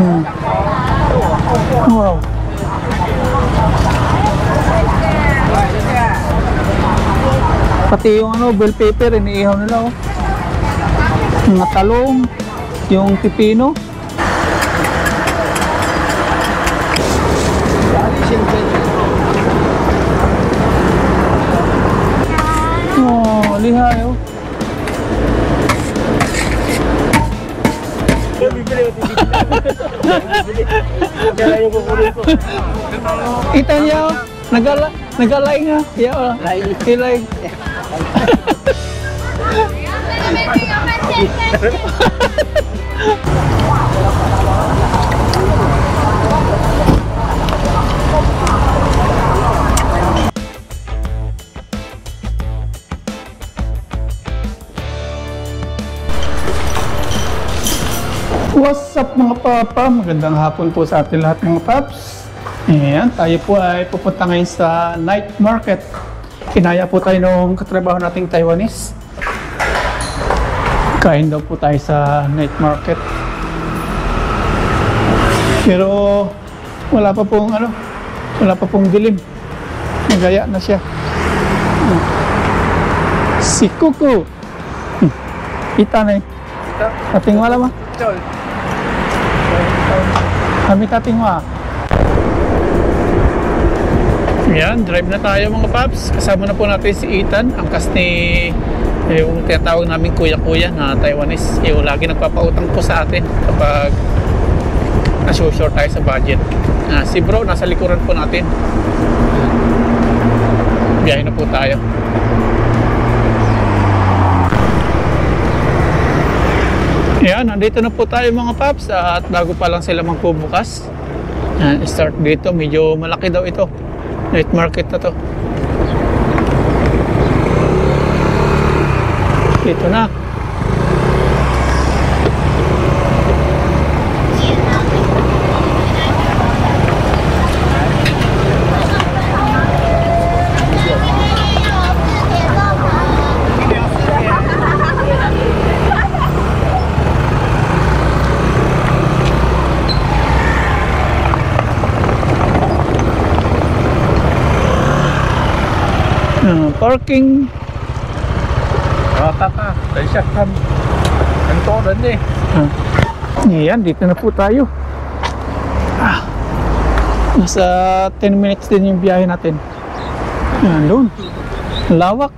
Wow. Pati yung ano, bell pepper, iniihaw nila oh. Mga talong, yung pipino. Oh, lihay oh. Kita niya oh. Nagalay nga. Yeah, oh. Hilay. What's up mga papa? Magandang hapon po sa ating lahat mga paps. Ayan, tayo po ay pupunta ngayon sa night market. Kinaya po tayo nung katrabaho nating Taiwanese. Kain daw po tayo sa night market. Pero wala pa pong ano, wala pa pong dilim. Nagaya na siya. Si Kuko. Kita na eh. Ating wala ma? Kami tating ma. Ayan, drive na tayo mga paps. Kasama na po natin si Ethan, angkas ni yung tinatawag namin kuya-kuya na Taiwanese. Yung lagi nagpapautang po sa atin kapag nasushort tayo sa budget. Si bro, nasa likuran po natin. Biyahe na po tayo. Ayan, nandito na po tayo mga paps. At bago pa lang sila magbubukas, start dito, medyo malaki daw ito. Night market na to. Dito na. Parking. Tata, tại sao không? Anh có đến đi. Ayan, dito na po tayo. Nasa 10 minutes din yung biyahe natin. Ayan, doon. Lawak.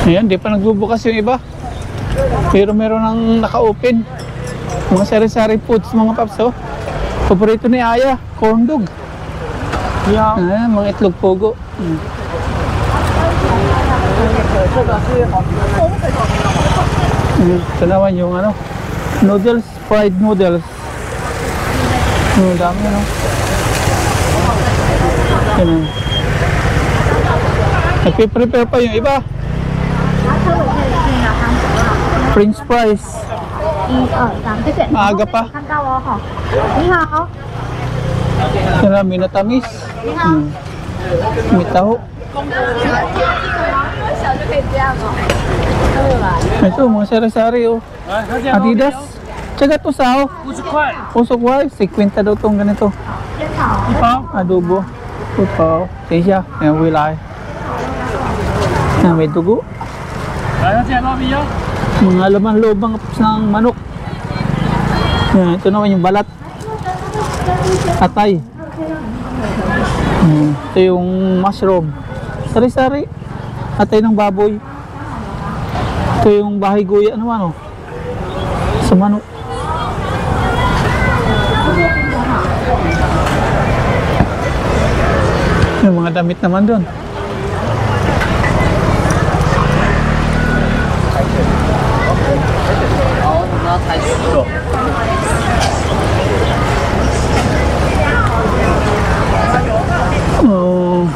Ayan, di pa nagbubukas yung iba. Pero meron ang naka-open. Mga sari-sari foods mga paps oh. Paborito ni Aya, corn dog. Yeah. Mga itlog pogo. Ito naman yung ano, noodles, fried noodles. Ang dami ano. Ganun. Nagpiprepare pa yung iba. French fries. Maaga pa. Kaya minatamis. May taho. Ito, mga sari-sari oh. Adidas. Tsaka ito sao. Usukway. 50 daw itong ganito. Adobo. Upaw. Siya. Yan, wilay. May dugo. Mga laman-loob ng manok. Yan, ito naman yung balat. Atay. Ito yung mushroom. Sari-sari. Atay ng baboy. Ito yung bahay guya naman oh. Sa manok. Yung mga damit naman doon. Oh.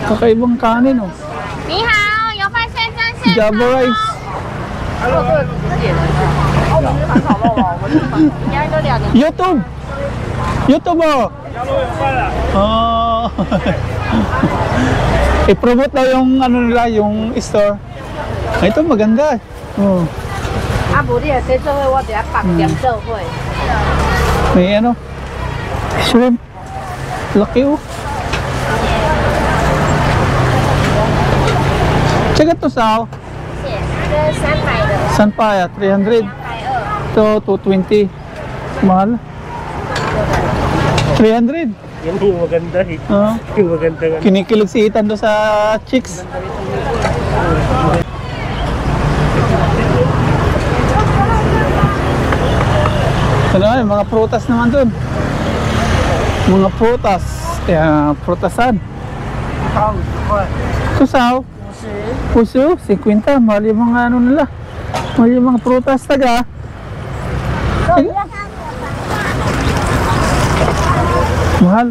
Kakaibang kanin oh. Ni hao, 有饭先生现炒。 Java rice. YouTube! YouTube oh! Oh. I-promote daw yung ano nila, yung store. Ito maganda. Oh. May ano? Shrimp. Laki oh. Tsaka to sao? 300 San pa ya? 300. Ito 220. Mahal. 300. Yan yung maganda eh. Oh. Yung maganda nga. Kinikilig si Ethan doon sa chicks. Ito naman, mga prutas naman doon. Mga prutas. Kaya, prutasan. Kusaw. Puso, 50. Mahal yung mga ano nila. Mahal yung mga prutas taga. Mahal.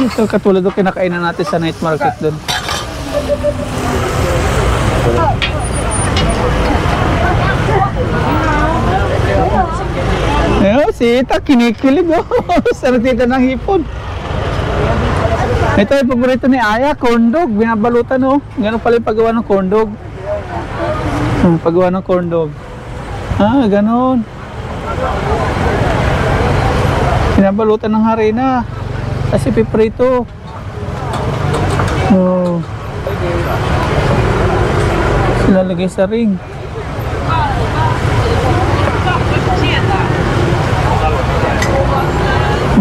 Ito katulad ng kinakainan natin sa night market doon. Ayun, si Ita kinikilig oh. Saratita ng hipon. Ito yung paborito ni Aya, corn dog. Binabalutan oh. Ganun pala yung paggawa ng corn dog. Paggawa ng corn dog. Ah, ganun. Binabalutan ng harina. Kasi piprito. Oh. Silalagay sa ring.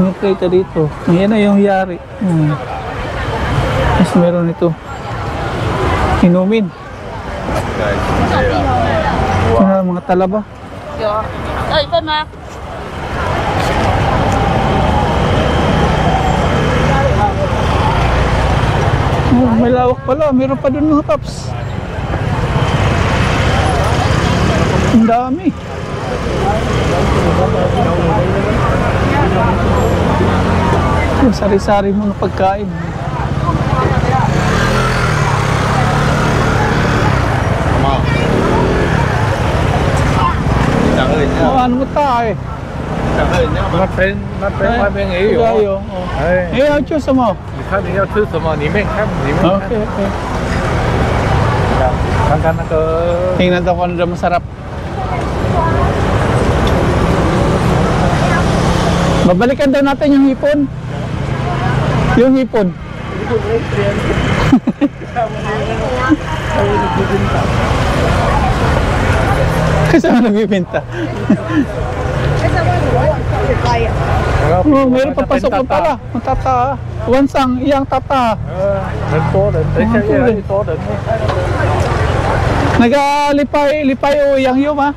May plate dito. Ayan na yung yari. Mas meron ito. Inumin. Ito na mga talaba. Ay, ito na. Oh, may lawak pala. Meron pa dun mga paps. Ang dami. Yung sari-sari mo na pagkain. Oh, ano mo tayo? Nó trên外面也有啊。哎，哎，要做什么？你看你要吃什么，里面看，里面看。 Okay, okay. Kan kan na Tingnan daw kung ano masarap. Babalikan daw natin yung hipon. Yung hipon. Kasama nagbibenta. Oh, meron pa pasok pa pala. Ang tata. Wansang, iyang tata. 人多人，等一下越来越多人。 Nagalipay o yang yun ha?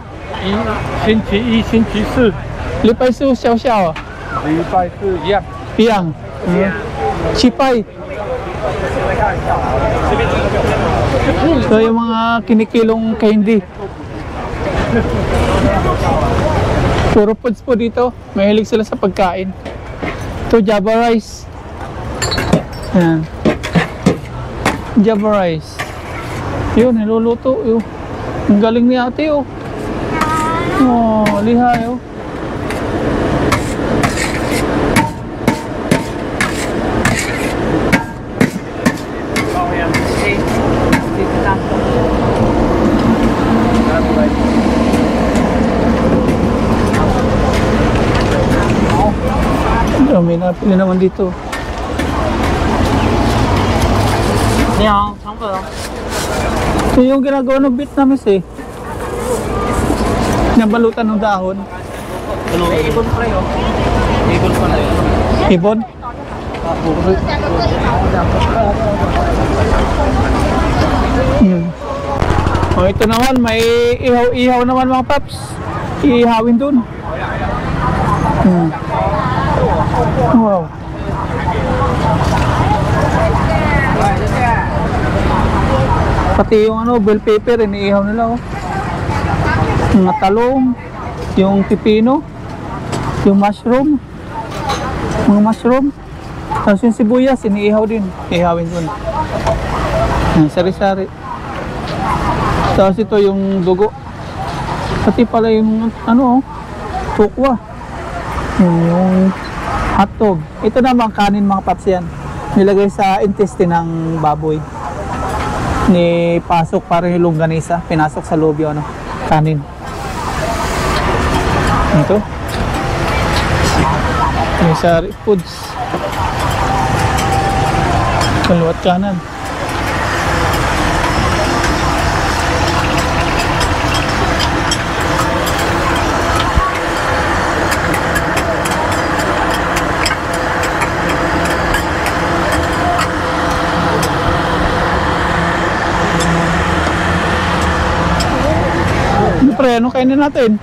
星期一、星期四、 Lipay su xiao xiao. 礼拜四一样。 Iyang. Chipay. So yung mga kinikilong candy. Puro foods po dito. Mahilig sila sa pagkain. Ito Java rice. Ayan. Java rice. Yun, niluluto. Yun. Ang galing ni ate oh. Oh, lihay oh. May napili naman dito. Ito yung ginagawa ng Vietnamese eh. Nabalutan ng dahon. Ibon pa yun. Ibon pa na yun. Ibon? Oh, ito naman, may ihaw-ihaw naman mga paps. Iihawin dun. Wow. Pati yung ano, bell pepper, iniihaw nila oh. Mga talong, yung pipino, yung mushroom, mga mushroom. Tapos yung sibuyas, iniihaw din. Ihawin doon. Yan, sari-sari. Tapos ito yung dugo. Pati pala yung ano, tukwa. Yung hotdog. Ito naman kanin mga paps yan. Nilagay sa intestine ng baboy. Ni pasok para yung longganisa. Pinasok sa loob yung ano, kanin. Ito. Yung sari foods. Kaliwat kanan. Pre, ano kainin natin?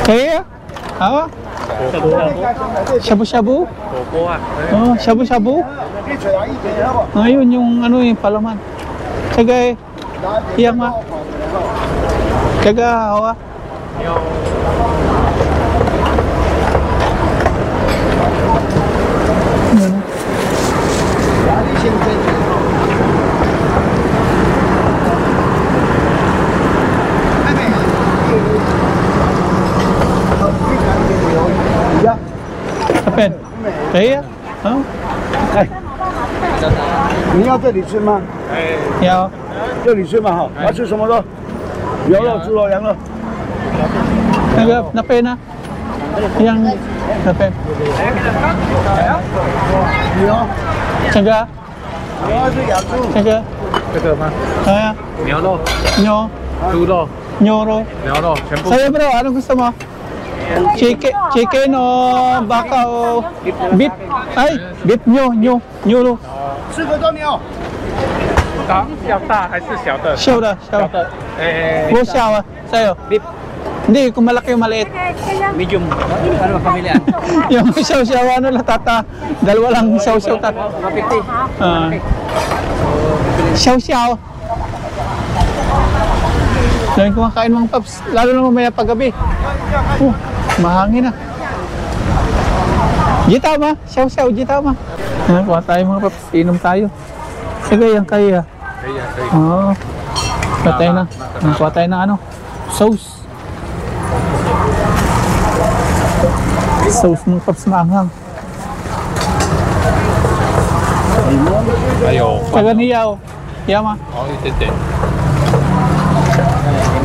Kaya? Ha? Shabu-shabu? Oh, shabu-shabu? Ngayon yung ano yung palaman. Kagay. Iyang ma. Kaga hawa. Kapen? Kaya? Oh? 你要这里吃吗？ Yaw. 这里吃嘛哈，要吃什么肉？牛肉、猪肉、羊肉。 Napen na. Yang napen. 牛， Tsaga. 牛是养猪。 Tsaga. 这个吗？ Kaya? 牛肉、 Nyo. 猪肉、 Nyoro. 牛肉全部。 Sa'yo bro, anong gusto mo? Chicken o baka o beef? Ay, beef nyo. Nyoro. 吃个多牛。大要大还是小的？ Siyaw na. 小的，哎， Go siyaw ah. Sa'yo? Beef. Hindi, kung malaki o maliit. medium. Ano ba pamilya? Yung siyaw-siyaw ano lang tata. Dalawa lang siyaw-siyaw tata. 150. Siyaw-siyaw. Dahil kumakain mga paps, lalo na mamaya paggabi. Mahangin na. Jitama, siyaw-siyaw, jitama. Kuha tayo mga paps, inom tayo. Sige, yan kaya. 可以啊，可以。 Oo. Kuha tayo na. Kuha tayo na ano, sauce. Sauce mga paps maanghang. 还有 Taga niyaw. Yama. 哦一点点。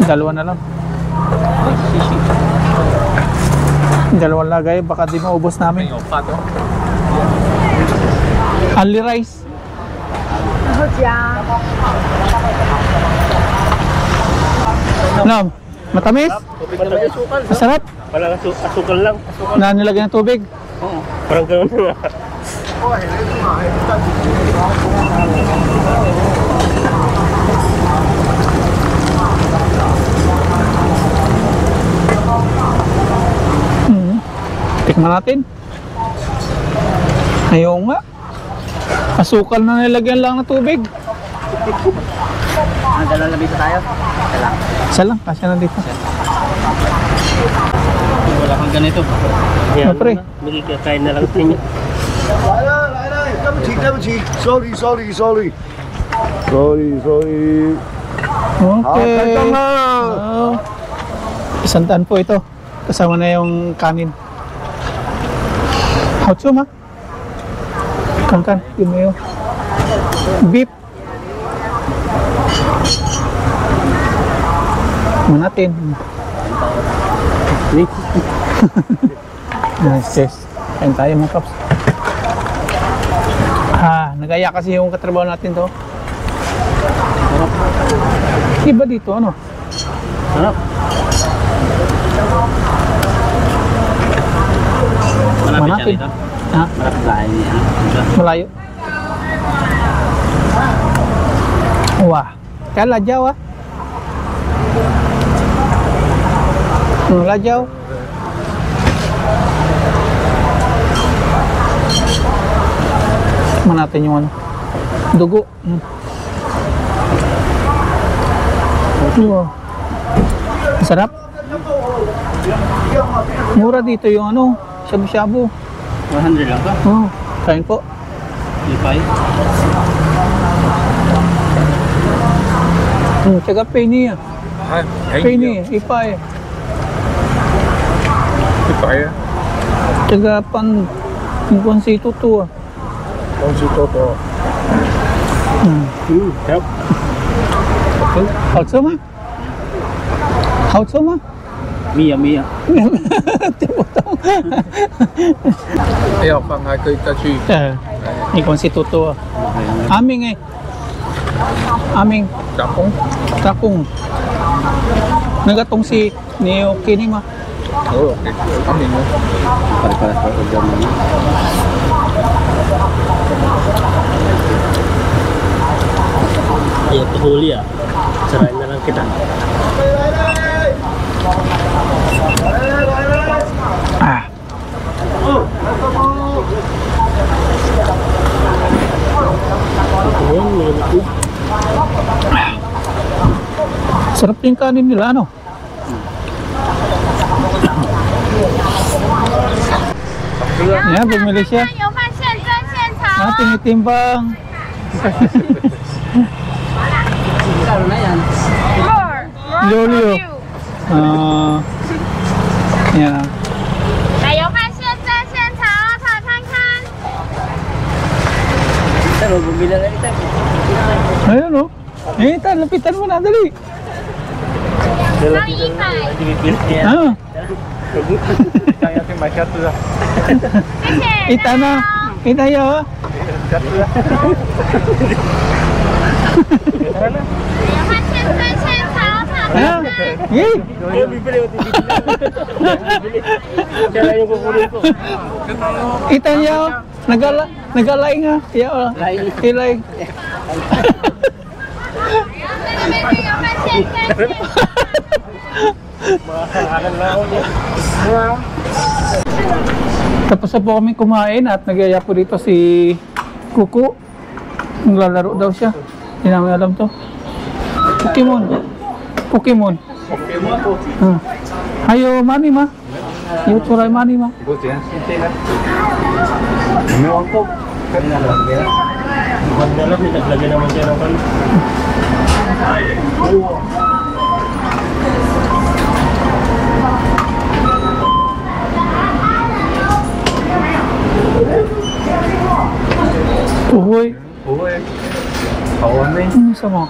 Dalawa na lang. Dalawang lagay, baka di maubos 没 namin. 有饭哦。 Only rice. No, matamis? Masarap? Parang asukal lang. Na nilagyan ng tubig? Parang gano'n na. Tikman natin. Ayaw nga. Asukal na nilagyan lang ng tubig. Dala na dito tayo. Isa lang, kasya na dito. Wala kang ganito. Pre. Magkikain na lang sa inyo. 来了来了，对不起对不起，sorry sorry sorry sorry sorry。 好，开 Okay. 动了。 Oh. Isang daan po ito. Kasama na yung kanin. Hotso ma? Kan, yun na yun. Beef. Manatin. Nice. Kain tayo mga kaps. Nagaya kasi yung katrabaho natin to. Iba dito, ano? Sarap. Malapit siya dito. Ha? Malapit lahat niya. Malayo. Wah, kaya lajaw ah. Lajaw. Tikman natin yung ano. Dugo. Wow. Masarap. Mura dito yung ano, shabu-shabu. 100 lang ba? Oh, kain po. Lipay. Tsaga penny ah. Penny, ipay. Ipay. Tsaga pan, yung konsito to ah. Konsito to. Yep. 好吃吗？好吃吗？ Mia, Mia. 听不懂。要放还可以再去。你讲是多多啊？阿明哎，阿明，打工。打工，那个东西你 OK 的吗？哦，阿明呢？ Pare-pares pa order mo. Ayaw to huli ah. Sarayin na lang kita. Ah. Ayan, may likod. Sarap yung kanin nila ano? Yan, bumili siya. 油饭现蒸现炒 Ah, tinitimbang. Kalo na yan. Lolio. Ah. Yan. 奶油饭现蒸现炒，炒看看。 Pero bumili na kita. Ayun oh. Eh, lapitan mo na, dali. 刚100。 Ah. 想要去买虾子啊？谢谢。 Ita na. Ita yun ah. 虾子啊？奶油饭现蒸现炒，炒看 Ah. 看。 Eh. Bibili o bibili. Siya lang yung kukunin ko. Ita niya oh. Nagalay nga. Iya oh. Ilay. 这边奶油饭现蒸现炒。 Tapos na po kami kumain at nagyaya po dito si Kuku. Naglalaro daw siya. Hindi namin alam to. Pokemon. Pokemon. Ah. Ayo, mani ma. Ayo, tsuray mani ma. 多少钱？有没有玩过？ Huwag na lang, naglagay naman siya ng kano. Uhoy. 不会，好玩呢。 Sa mo?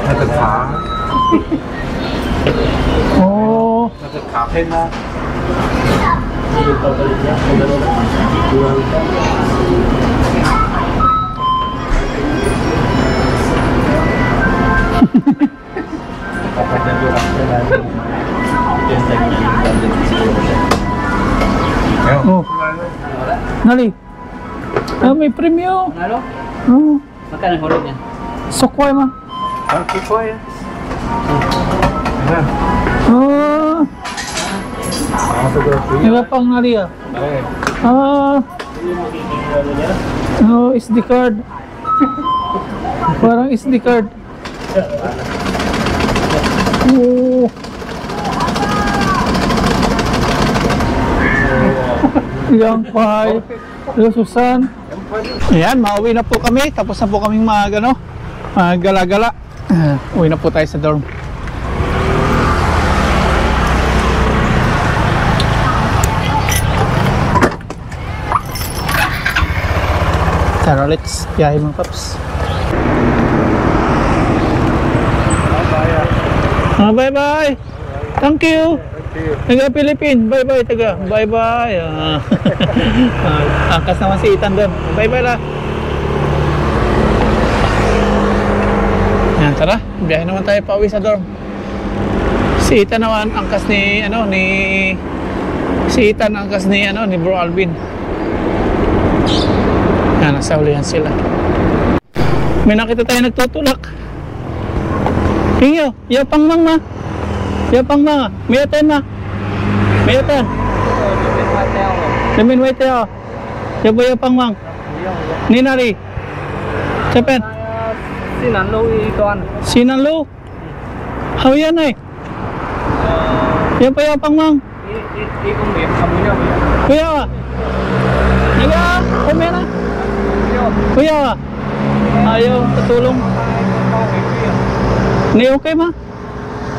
那个卡， Oh. 那个卡片啊， Yung papalit niya, kung gano'n. Yung Oh. Nali. Ah, may premyo. Ano? Oh. Magkano ang hulog niya? Sokway ma. 啊，不会啊。你看， Oh. 啊，这个不 Iba pang nali ah. 哎， Ah. Oh, SD card. Parang SD card. Oh. Yang pay. Susan. Ayan, mauwi na po kami. Tapos na po kaming gala-gala. Uwi na po tayo sa dorm. Tara, let's biyahe mga paps. Bye-bye. Thank you. Taga Philippine. Bye-bye, taga. Bye-bye. Angkas naman si Ethan doon. Bye-bye la. Yan, tara. Biyahe naman tayo pauwi sa dorm. Si Ethan naman, angkas ni ni Bro Alvin. Yan, nasa hulihan sila. May nakita tayo nagtutulak. Tingyo, ya pangmang ma. Ya pangmang. Mayatan ma. Mayatan. Lemin white ya. Ya boya pangmang. Ninari. Cepen. Sinanlo ituan. Sinanlo. Hawian ay. Ya boya pangmang. đi công nghiệp không với nhau. Kuya, naga, kumera. Kuya, ayaw katulong. Ni okay ma?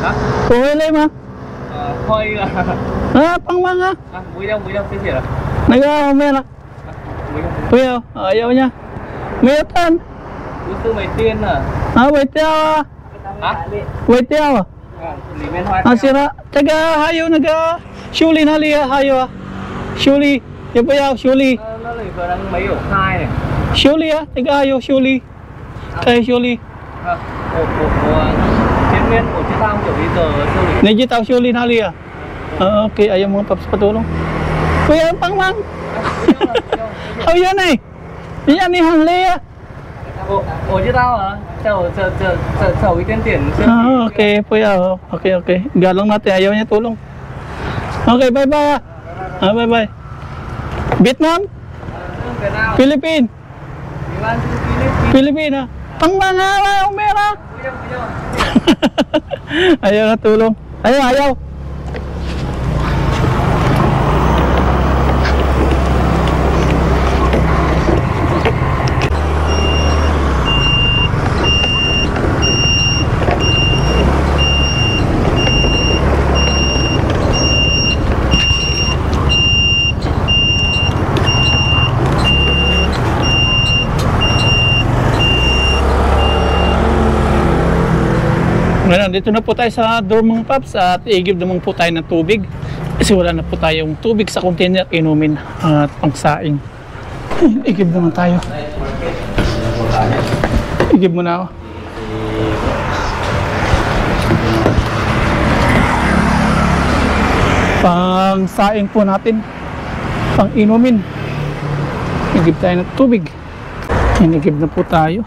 Hả? Okay lang ma? Thôi là Pang mga. Quý đâu cái gì rồi? Naga, kumera. Kuya, ayaw niya. Mayatan. Gusto may tiên à? Wait yaw. Hả? Wait yaw. Lý men hoa. Sira, taga hayo naga. Shuli na liya hayo. Shuli, yung pa yaw, Shuli. Nó lại vừa đang mấy ổ khai này. Shuli taga hayo, Shuli. Kay Shuli. Ủa chiến nguyên của chúng ta kiểu bây giờ siêu lý. Medyo tao Shuli na liya. Okay, ayaw mga paps patulong. Kuya, pangmang. Oh, yan eh. Yan ni Hằng Lê. Ủa chứ tao hả? Chào ý tiên tiền siêu lý. Okay, kuya. Okay. Galang natin, ayaw niya tulong. Okay, bye-bye. Bye-bye. Vietnam? Việt Nam. Philippines? Philippines. Philippines Pangmang ha, umera. Quý đâu. Ayaw na tulong. Ayaw. Ngayon, dito na po tayo sa dorm mga paps at i-give naman po tayo ng tubig kasi wala na po tayong tubig sa container inumin at pangsaing. I-give naman tayo. I-give mo na ako. Pangsaing po natin, pang inumin. I-give tayo ng tubig. I-give na po tayo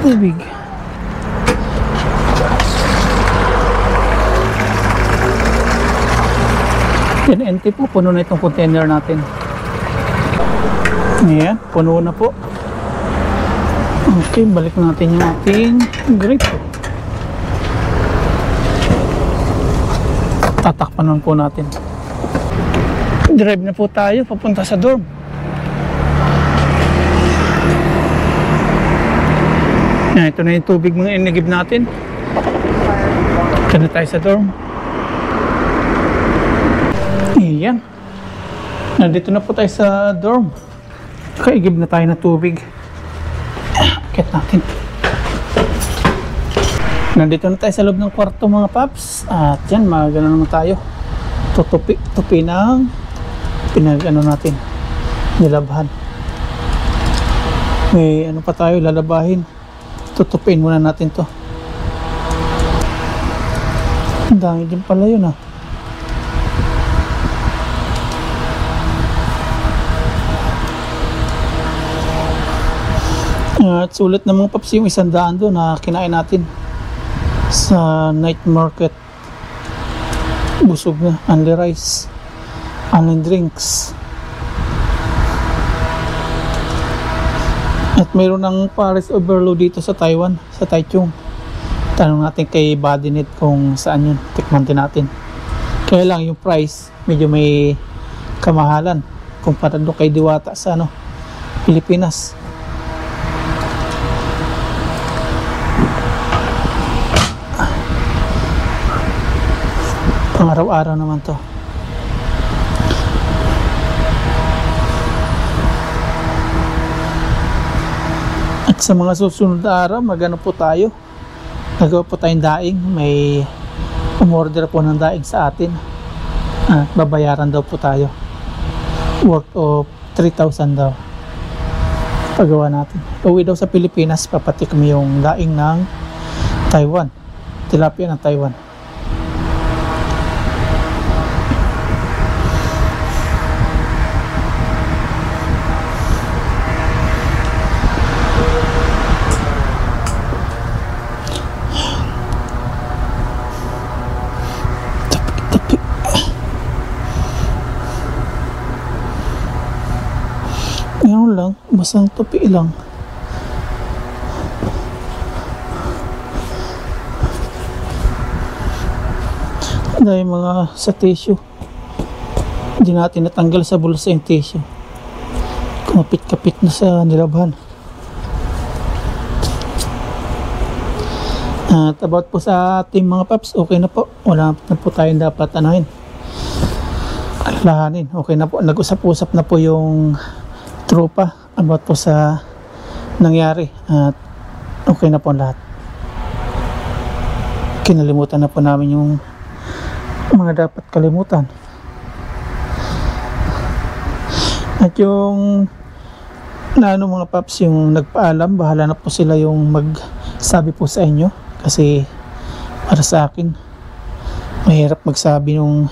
tubig. Empty po, puno na itong container natin. Ayan, puno na po. Okay, balik natin yung ating grape. Tatakpan naman po natin. Drive na po tayo papunta sa dorm. Ayan, ito na yung tubig mga inigib natin. Ito na tayo sa dorm. Ayan. Nandito na po tayo sa dorm. Kaigib na tayo ng tubig. Akit natin. Nandito na tayo sa loob ng kwarto mga paps. At yan, magano naman tayo. Tupi ng pinag-ano natin. Nilabhan. May ano pa tayo lalabahin. Tutupin muna natin to. Ang dami din pala yun ah. At sulit na mga paps yung 100 doon na kinain natin sa night market. Busog na, only rice, only drinks. At mayroon ng Paris overload dito sa Taiwan, sa Taichung. Tanong natin kay Badinit kung saan yun, tikman din natin. Kaya lang yung price medyo may kamahalan kumpara doon kay Diwata sa Pilipinas. Pang-araw-araw naman to. At sa mga susunod na araw, magano po tayo. Nagawa po tayong daing. May umorder po ng daing sa atin. Babayaran daw po tayo. Worth of 3,000 daw. Pagawa natin. Uwi daw sa Pilipinas, papatik kami yung daing ng Taiwan. Tilapia ng Taiwan. Ngayon lang, basang tupi lang. Dahil mga sa tissue. Hindi natin natanggal sa bulsa yung tissue. Kumapit-kapit na sa nilabhan. At about po sa ating mga paps, okay na po. Wala na po tayong dapat alalahanin. Okay na po. Nag-usap-usap na po yung tropa about po sa nangyari. At okay na po lahat. Kinalimutan na po namin yung mga dapat kalimutan. At yung mga paps, yung nagpaalam, bahala na po sila yung magsabi po sa inyo. Kasi para sa akin, mahirap magsabi nung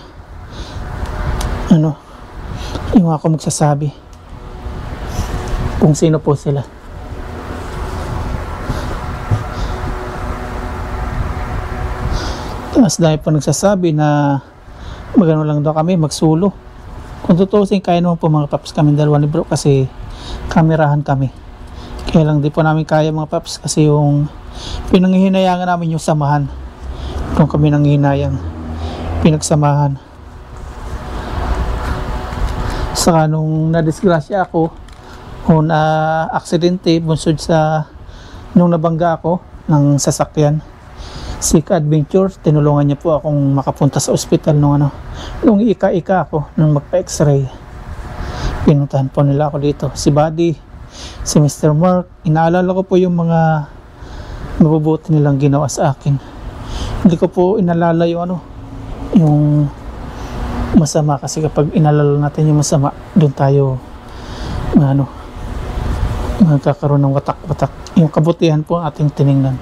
yung ako magsasabi kung sino po sila. Tapos dahil po nagsasabi na magano lang daw kami, magsulo. Kung tutusin, kaya naman po mga paps kami dalawa ni bro kasi kamerahan kami. Kaya lang di po namin kaya mga paps kasi yung pinanghihinayangan namin yung samahan. Kung kami nanghihinayang pinagsamahan. Saka nung nadisgrasya ako o na aksidente bunsod sa nung nabangga ako ng sasakyan, si Ka-Adventure, tinulungan niya po akong makapunta sa ospital nung ika-ika ako, nung magpa-x-ray. Pinuntahan po nila ako dito. Si Buddy, si Mr. Mark, inaalala ko po yung mga mabubuti nilang ginawa sa akin. Hindi ko po inalala yung masama kasi kapag inalala natin yung masama, doon tayo magkakaroon ng watak-watak. Yung kabutihan po ang ating tiningnan.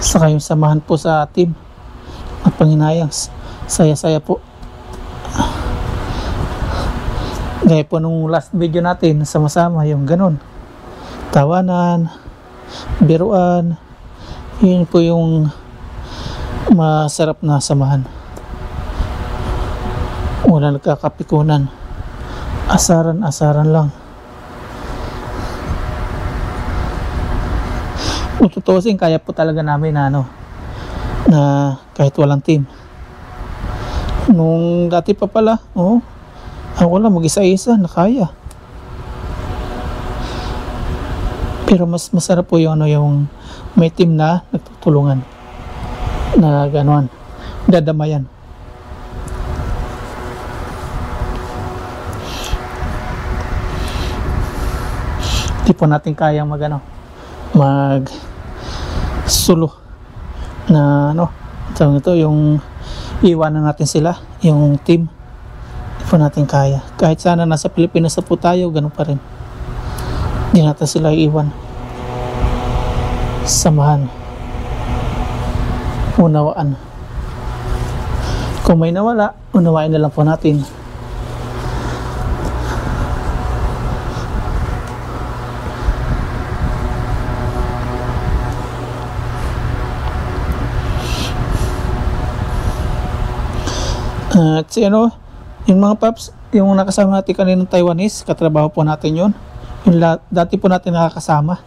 Saka yung samahan po sa team at panghinayang, saya-saya po. Gaya po nung last video natin, sama-sama yung ganun, tawanan, biruan, yun po yung masarap na samahan. Wala nagkakapikunan, asaran-asaran lang. Kung tutusin, kaya po talaga namin na kahit walang team. Nung dati pa pala, ako lang mag-isa-isa na kaya. Pero mas masarap po yung may team na nagtutulungan, na gano'n, dadamayan. Di po natin kayang mag solo na ito yung iwanan natin sila, yung team. Hindi po natin kaya. Kahit sana nasa Pilipinas na po tayo, ganun pa rin. Hindi natin sila iwan. Samahan. Unawaan. Kung may nawala, unawain na lang po natin. At yung mga paps, yung nakasama natin kaninang Taiwanese, katrabaho po natin yun. Yung dati po natin nakakasama.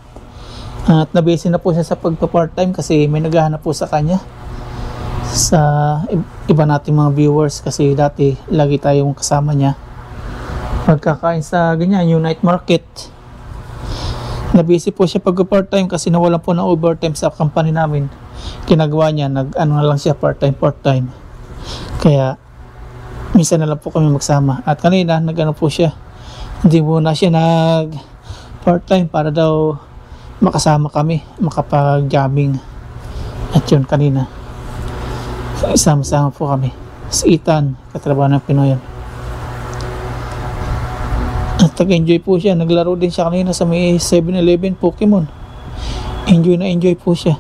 At nabisi na po siya sa pagpa-part-time kasi may naghahanap po sa kanya. Sa iba nating mga viewers kasi dati lagi tayong kasama niya. Pagkakain sa ganyan, yung night market. Nabisi po siya pagpa-part-time kasi nawalan po ng overtime sa company namin. Ginagawa niya, na lang siya part-time. Kaya minsan na lang po kami magsama. At kanina, po siya. Hindi muna siya part-time para daw makasama kami, makapag-jamming. At yun, kanina. Isama-sama po kami. Si Ethan, katrabaho ng Pinoy. At nag-enjoy po siya. Naglaro din siya kanina sa may 7-Eleven Pokemon. Enjoy na enjoy po siya.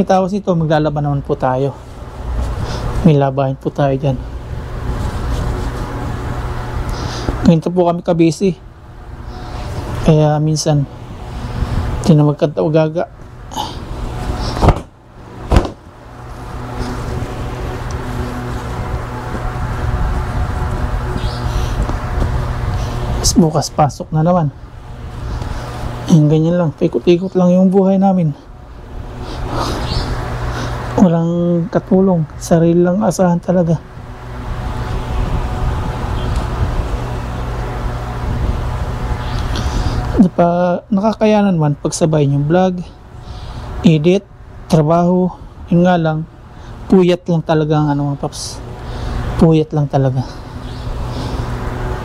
Tapos ito, maglalaban naman po tayo. May labahin po tayo dyan. Ganito po kami kabisi. Kaya minsan hindi na magkataw-gaga. Tapos bukas pasok na naman. Ayun, ganyan lang. Paikot-ikot lang yung buhay namin. Walang katulong. Sarili lang asahan talaga. Nakakayanan man pagsabay yung vlog, edit, trabaho. Yun nga lang, puyat lang talaga ang ano mga paps. Puyat lang talaga.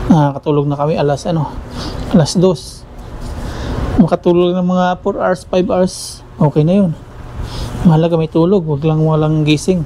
Nakakatulog na kami alas 2. Makatulog ng mga 4 hours, 5 hours, okay na yun. Mahalaga may tulog, wag lang walang gising.